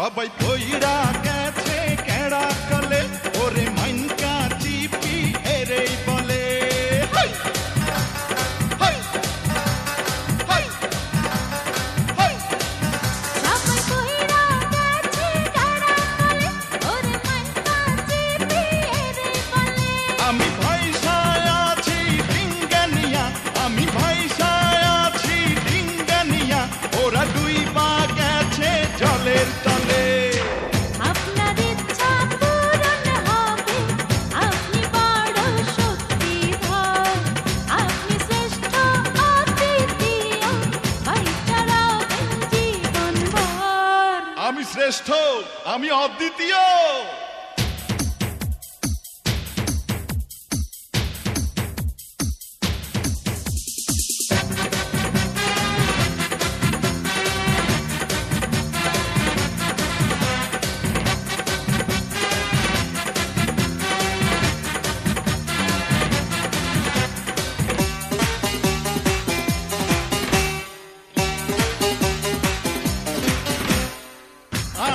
সবাই পইরা গেছে কেড়া কলে ওরে মাইনকা চিপি এরেই বলে হাই হাই হাই হাই সবাই কইরা গেছে কেড়া কলে ওরে মাইনকা চিপি এরেই বলে আমি ভাইসায় আছি ডিঙ্গানিয়া আমি ভাইসায় আছি ডিঙ্গানিয়া ওরা দুই পা গেছে জলের তলে আপনার ইচ্ছা পূরণ হবে আপনি বড় শক্তিধর আপনি শ্রেষ্ঠ অদ্বিতীয় ভাইচারাবেন জীবনভর আমি শ্রেষ্ঠ আমি অদ্বিতীয়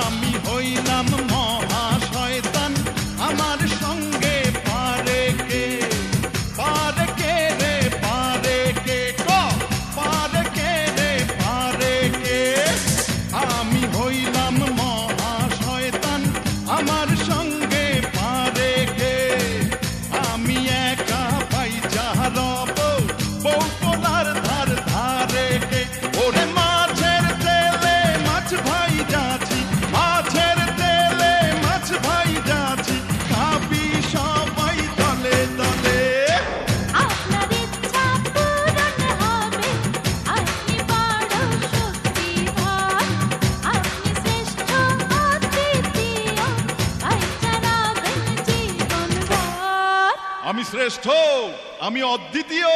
আমি হইলাম মহা শয়তান আমার সঙ্গে পারে কে রে পারে কে পারে রে পারে কে আমি হইলাম মহা শয়তান আমার সঙ্গে পারে কে আমি একা পাই যাহার বউ পোলার ধার ধারে কে ওরে মাছের তেলে মাছ ভাই যাচ্ছি মাছের তেলে মাছ ভাই যাচ্ছি খাবি সবাই দলে দলে আপনার ইচ্ছা পূরণ হবে আপনি বড় শক্তিধর আপনি শ্রেষ্ঠ অদ্বিতীয় ভাইচারাবেন জীবনভর আমি শ্রেষ্ঠ আমি অদ্বিতীয়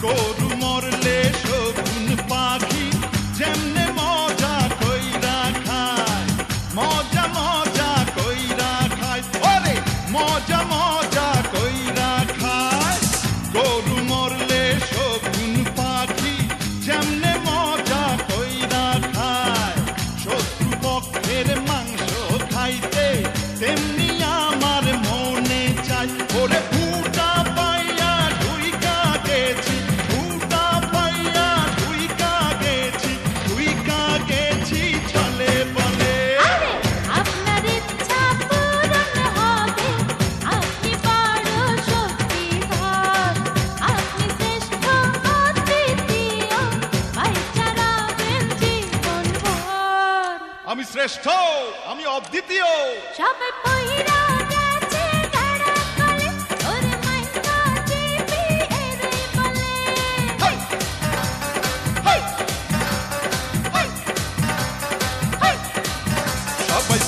গরু মরলে শগুন পাখি যেমনে মজা কইরা খায় মজা মজা কইরা খায় ওরে মজা মজা কইরা খায় গরু মরলে শগুন পাখি যেমনে মজা কইরা খায় শত্রু পক্ষের মাংস খাইতে তেমনি আমার মনে চাই ওরে ফুটা পাইয়া ঢুইকা গেছি ফুটা পাইয়া ঢুইকা গেছি চলে বলে আরে আপনার ইচ্ছা পূরণ হবে আপনি বড় শক্তিধর আপনি শ্রেষ্ঠ অদ্বিতীয় ভাইচারাবেন জীবনভর আমি শ্রেষ্ঠ আমি অদ্বিতীয় সবাই পইরা গেছে কেড়া কলে ওরে মাইনকা চিপি এরেই বলে হাই হাই হাই হাই সবাই